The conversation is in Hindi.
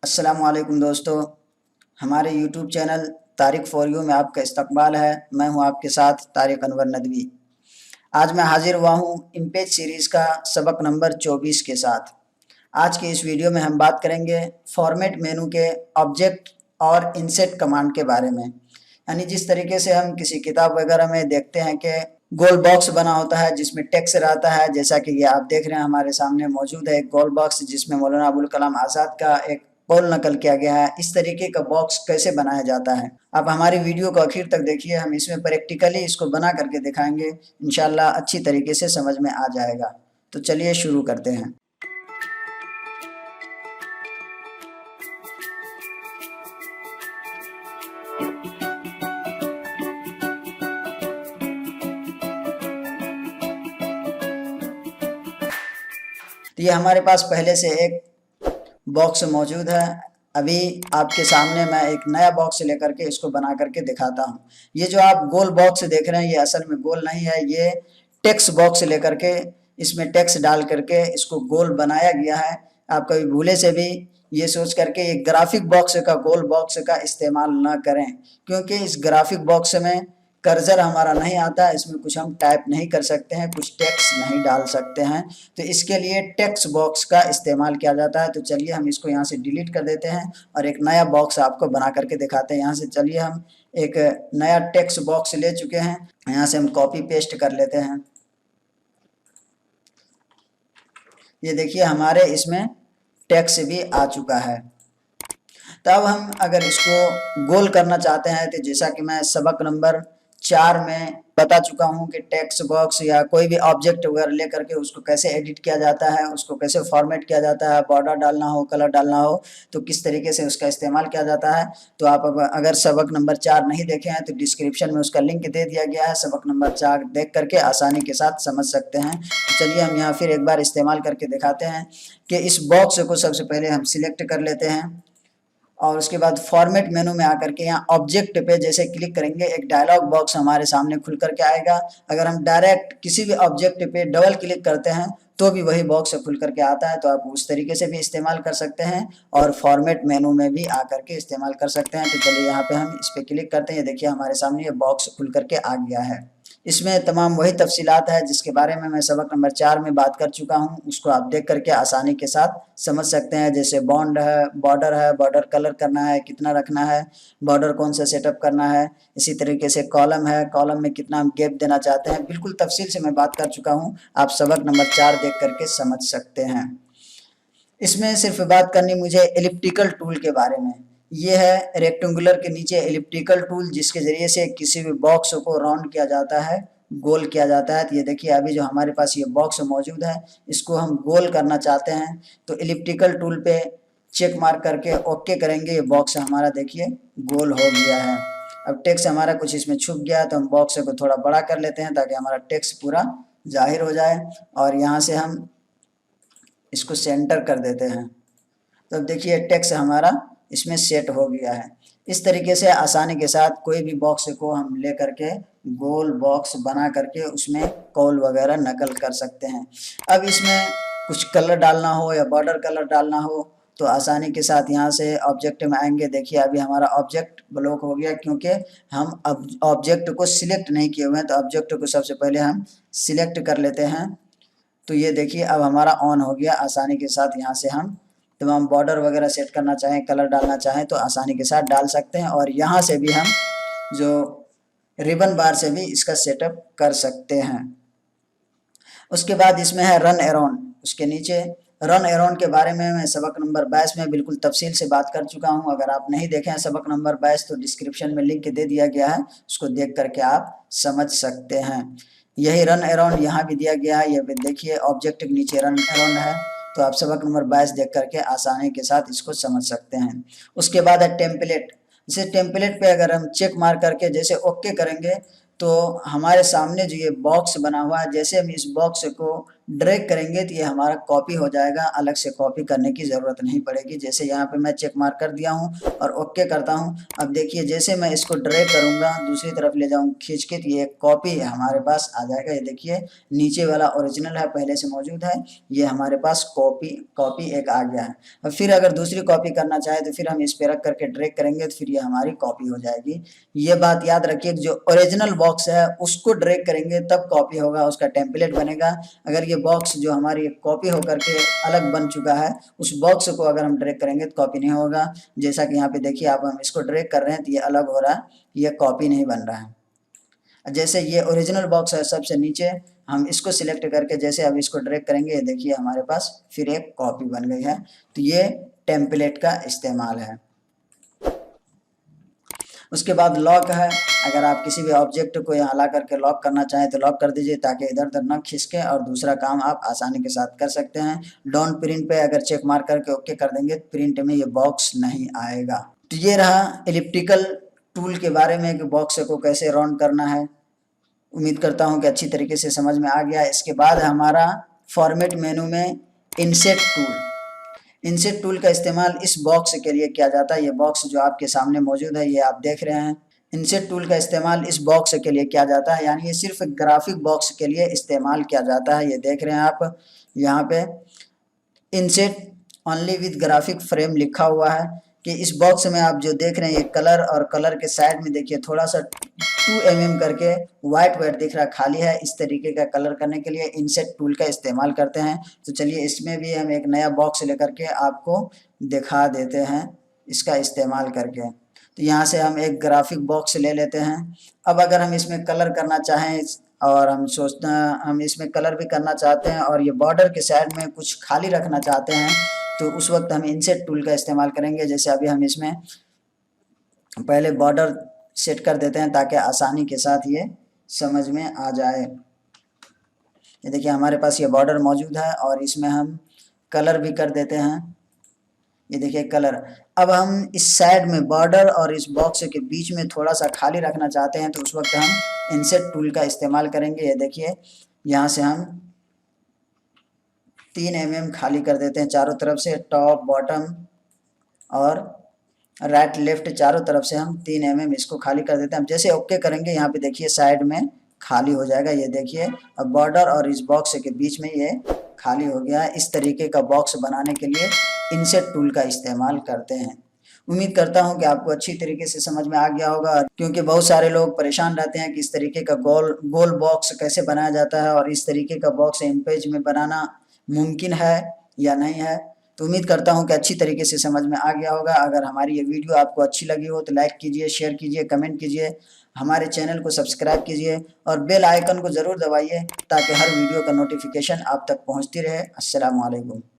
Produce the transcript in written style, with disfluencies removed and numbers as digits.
अस्सलामुअलैकुम दोस्तों, हमारे YouTube channel Tariq for you में आपका इस्तकबाल है। मैं हूं आपके साथ तारिक अनवर नदवी। आज मैं हाजिर हुआ हूं इम्पेज सीरीज़ का सबक नंबर 24 के साथ। आज के इस वीडियो में हम बात करेंगे फॉर्मेट मेनू के ऑब्जेक्ट और इंसेट कमांड के बारे में। यानी जिस तरीके से हम किसी किताब वगैरह में देखते हैं कि गोल बॉक्स बना होता है जिसमें टेक्स्ट रहता है, जैसा कि ये आप देख रहे हैं हमारे सामने मौजूद है एक गोल बॉक्स जिसमें मौलाना अबुल कलाम आज़ाद का एक कौल नकल किया गया है। इस तरीके का बॉक्स कैसे बनाया जाता है, आप हमारी वीडियो को आखिर तक देखिए। हम इसमें प्रैक्टिकली इसको बना करके दिखाएंगे, इंशाल्लाह अच्छी तरीके से समझ में आ जाएगा। तो चलिए शुरू करते हैं। तो ये हमारे पास पहले से एक बॉक्स मौजूद है। अभी आपके सामने मैं एक नया बॉक्स लेकर के इसको बना करके दिखाता हूँ। ये जो आप गोल बॉक्स देख रहे हैं ये असल में गोल नहीं है, ये टेक्स्ट बॉक्स लेकर के इसमें टेक्स्ट डाल करके इसको गोल बनाया गया है। आप कभी भूले से भी ये सोच करके ये ग्राफिक बॉक्स का गोल बॉक्स का इस्तेमाल ना करें, क्योंकि इस ग्राफिक बॉक्स में कर्सर हमारा नहीं आता, इसमें कुछ हम टाइप नहीं कर सकते हैं, कुछ टेक्स्ट नहीं डाल सकते हैं। तो इसके लिए टेक्स्ट बॉक्स का इस्तेमाल किया जाता है। तो चलिए हम इसको यहाँ से डिलीट कर देते हैं और एक नया बॉक्स आपको बना करके दिखाते हैं। यहाँ से चलिए हम एक नया टेक्स्ट बॉक्स ले चुके हैं, यहाँ से हम कॉपी पेस्ट कर लेते हैं। ये देखिए हमारे इसमें टेक्स्ट भी आ चुका है। तब हम अगर इसको गोल करना चाहते हैं तो जैसा कि मैं सबक नंबर 4 में बता चुका हूं कि टेक्स्ट बॉक्स या कोई भी ऑब्जेक्ट वगैरह लेकर के उसको कैसे एडिट किया जाता है, उसको कैसे फॉर्मेट किया जाता है, बॉर्डर डालना हो, कलर डालना हो तो किस तरीके से उसका इस्तेमाल किया जाता है। तो आप अगर सबक नंबर 4 नहीं देखे हैं तो डिस्क्रिप्शन में उसका लिंक दे दिया गया है, सबक नंबर 4 देख करके आसानी के साथ समझ सकते हैं। तो चलिए हम यहाँ फिर एक बार इस्तेमाल करके दिखाते हैं कि इस बॉक्स को सबसे पहले हम सिलेक्ट कर लेते हैं और उसके बाद फॉर्मेट मेनू में आकर के यहाँ ऑब्जेक्ट पे जैसे क्लिक करेंगे एक डायलॉग बॉक्स हमारे सामने खुल करके आएगा। अगर हम डायरेक्ट किसी भी ऑब्जेक्ट पे डबल क्लिक करते हैं तो भी वही बॉक्स खुल करके आता है। तो आप उस तरीके से भी इस्तेमाल कर सकते हैं और फॉर्मेट मेनू में भी आकर के इस्तेमाल कर सकते हैं। तो चलिए यहाँ पे हम इस पर क्लिक करते हैं, देखिए हमारे सामने ये बॉक्स खुल करके आ गया है। इसमें तमाम वही तफसीलात है जिसके बारे में मैं सबक नंबर 4 में बात कर चुका हूँ, उसको आप देख करके आसानी के साथ समझ सकते हैं। जैसे बॉन्ड है, बॉर्डर कलर करना है, कितना रखना है, बॉर्डर कौन सा सेटअप करना है। इसी तरीके से कॉलम है, कॉलम में कितना हम गैप देना चाहते हैं, बिल्कुल तफसील से मैं बात कर चुका हूँ। आप सबक नंबर 4 देख करके समझ सकते हैं। इसमें सिर्फ बात करनी मुझे एलिप्टिकल टूल के बारे में। ये है रेक्टेंगुलर के नीचे एलिप्टिकल टूल, जिसके ज़रिए से किसी भी बॉक्स को राउंड किया जाता है, गोल किया जाता है। तो ये देखिए अभी जो हमारे पास ये बॉक्स मौजूद है इसको हम गोल करना चाहते हैं तो एलिप्टिकल टूल पे चेक मार्क करके ओके करेंगे, ये बॉक्स हमारा देखिए गोल हो गया है। अब टेक्स्ट हमारा कुछ इसमें छुप गया है तो हम बॉक्स को थोड़ा बड़ा कर लेते हैं ताकि हमारा टेक्स्ट पूरा जाहिर हो जाए और यहाँ से हम इसको सेंटर कर देते हैं। तो देखिए टेक्स्ट हमारा इसमें सेट हो गया है। इस तरीके से आसानी के साथ कोई भी बॉक्स को हम ले करके गोल बॉक्स बना करके उसमें कॉल वगैरह नकल कर सकते हैं। अब इसमें कुछ कलर डालना हो या बॉर्डर कलर डालना हो तो आसानी के साथ यहाँ से ऑब्जेक्ट में आएंगे। देखिए अभी हमारा ऑब्जेक्ट ब्लॉक हो गया क्योंकि हम अब ऑब्जेक्ट को सिलेक्ट नहीं किए हुए हैं। तो ऑब्जेक्ट को सबसे पहले हम सिलेक्ट कर लेते हैं। तो ये देखिए अब हमारा ऑन हो गया। आसानी के साथ यहाँ से हम तमाम बॉर्डर वगैरह सेट करना चाहें, कलर डालना चाहें तो आसानी के साथ डाल सकते हैं और यहाँ से भी हम जो रिबन बार से भी इसका सेटअप कर सकते हैं। उसके बाद इसमें है रन अराउंड। उसके नीचे रन अराउंड के बारे में मैं सबक नंबर 22 में बिल्कुल तफसील से बात कर चुका हूँ। अगर आप नहीं देखें सबक नंबर 22 तो डिस्क्रिप्शन में लिंक दे दिया गया है, उसको देख करके आप समझ सकते हैं। यही रन अराउंड यहाँ भी दिया गया है, ये देखिए ऑब्जेक्ट के नीचे रन अराउंड है। तो आप सबक नंबर 22 देख करके आसानी के साथ इसको समझ सकते हैं। उसके बाद है टेम्पलेट। जैसे टेम्पलेट पे अगर हम चेक मार करके जैसे ओके करेंगे तो हमारे सामने जो ये बॉक्स बना हुआ है, जैसे हम इस बॉक्स को ड्रैग करेंगे तो ये हमारा कॉपी हो जाएगा, अलग से कॉपी करने की ज़रूरत नहीं पड़ेगी। जैसे यहाँ पे मैं चेक मार्क कर दिया हूँ और ओके करता हूँ। अब देखिए जैसे मैं इसको ड्रैग करूँगा दूसरी तरफ ले जाऊँ खींच के, तो ये कॉपी हमारे पास आ जाएगा। ये देखिए नीचे वाला ओरिजिनल है, पहले से मौजूद है, ये हमारे पास कॉपी एक आ गया है। और फिर अगर दूसरी कॉपी करना चाहे तो फिर हम इस पे रख करके ड्रैग करेंगे तो फिर ये हमारी कॉपी हो जाएगी। ये बात याद रखिए, जो ओरिजिनल बॉक्स है उसको ड्रैग करेंगे तब कॉपी होगा, उसका टेम्पलेट बनेगा। अगर ये बॉक्स जो हमारी कॉपी होकर के अलग बन चुका है, उस बॉक्स को अगर हम ड्रैग करेंगे तो कॉपी नहीं होगा। जैसा कि यहाँ पे देखिए, अब हम इसको ड्रैग कर रहे हैं तो ये अलग हो रहा है, ये कॉपी नहीं बन रहा है। जैसे ये ओरिजिनल बॉक्स है सबसे नीचे, हम इसको सिलेक्ट करके जैसे अब इसको ड्रैग करेंगे, ये देखिए हमारे पास फिर एक कॉपी बन गई है। तो ये टेम्पलेट का इस्तेमाल है। उसके बाद लॉक है। अगर आप किसी भी ऑब्जेक्ट को यहाँ ला करके लॉक करना चाहें तो लॉक कर दीजिए, ताकि इधर उधर न खिसके और दूसरा काम आप आसानी के साथ कर सकते हैं। डोंट प्रिंट पे अगर चेक मार्क करके ओके कर देंगे तो प्रिंट में ये बॉक्स नहीं आएगा। तो ये रहा एलिप्टिकल टूल के बारे में कि बॉक्स को कैसे राउंड करना है। उम्मीद करता हूँ कि अच्छी तरीके से समझ में आ गया। इसके बाद हमारा फॉर्मेट मेनू में इंसेट टूल। इंसेट टूल का इस्तेमाल इस बॉक्स के लिए किया जाता है। ये बॉक्स जो आपके सामने मौजूद है, ये आप देख रहे हैं। इंसेट टूल का इस्तेमाल इस बॉक्स के लिए किया जाता है, यानी ये सिर्फ ग्राफिक बॉक्स के लिए इस्तेमाल किया जाता है। ये देख रहे हैं आप यहाँ पे इंसेट ओनली विद ग्राफिक फ्रेम लिखा हुआ है कि इस बॉक्स में आप जो देख रहे हैं ये कलर, और कलर के साइड में देखिए थोड़ा सा 2 mm करके वाइट दिख रहा खाली है। इस तरीके का कलर करने के लिए इंसेट टूल का इस्तेमाल करते हैं। तो चलिए इसमें भी हम एक नया बॉक्स लेकर के आपको दिखा देते हैं इसका इस्तेमाल करके। तो यहाँ से हम एक ग्राफिक बॉक्स ले लेते हैं। अब अगर हम इसमें कलर करना चाहें और हम इसमें कलर भी करना चाहते हैं और ये बॉर्डर के साइड में कुछ खाली रखना चाहते हैं, तो उस वक्त हम इंसेट टूल का इस्तेमाल करेंगे। जैसे अभी हम इसमें पहले बॉर्डर सेट कर देते हैं ताकि आसानी के साथ ये समझ में आ जाए। ये देखिए हमारे पास ये बॉर्डर मौजूद है और इसमें हम कलर भी कर देते हैं। ये देखिए कलर। अब हम इस साइड में बॉर्डर और इस बॉक्स के बीच में थोड़ा सा खाली रखना चाहते हैं, तो उस वक्त हम इंसेट टूल का इस्तेमाल करेंगे। ये देखिए यहाँ से हम 3 mm खाली कर देते हैं चारों तरफ से, टॉप बॉटम और राइट लेफ्ट चारों तरफ से हम 3 mm इसको खाली कर देते हैं। हम जैसे ओके करेंगे यहाँ पे देखिए साइड में खाली हो जाएगा। ये देखिए अब बॉर्डर और इस बॉक्स के बीच में ये खाली हो गया। इस तरीके का बॉक्स बनाने के लिए इंसेट टूल का इस्तेमाल करते हैं। उम्मीद करता हूं कि आपको अच्छी तरीके से समझ में आ गया होगा, क्योंकि बहुत सारे लोग परेशान रहते हैं कि इस तरीके का गोल बॉक्स कैसे बनाया जाता है और इस तरीके का बॉक्स इमेज में बनाना मुमकिन है या नहीं है। तो उम्मीद करता हूं कि अच्छी तरीके से समझ में आ गया होगा। अगर हमारी ये वीडियो आपको अच्छी लगी हो तो लाइक कीजिए, शेयर कीजिए, कमेंट कीजिए, हमारे चैनल को सब्सक्राइब कीजिए और बेल आइकन को ज़रूर दबाइए ताकि हर वीडियो का नोटिफिकेशन आप तक पहुंचती रहे। अस्सलाम वालेकुम।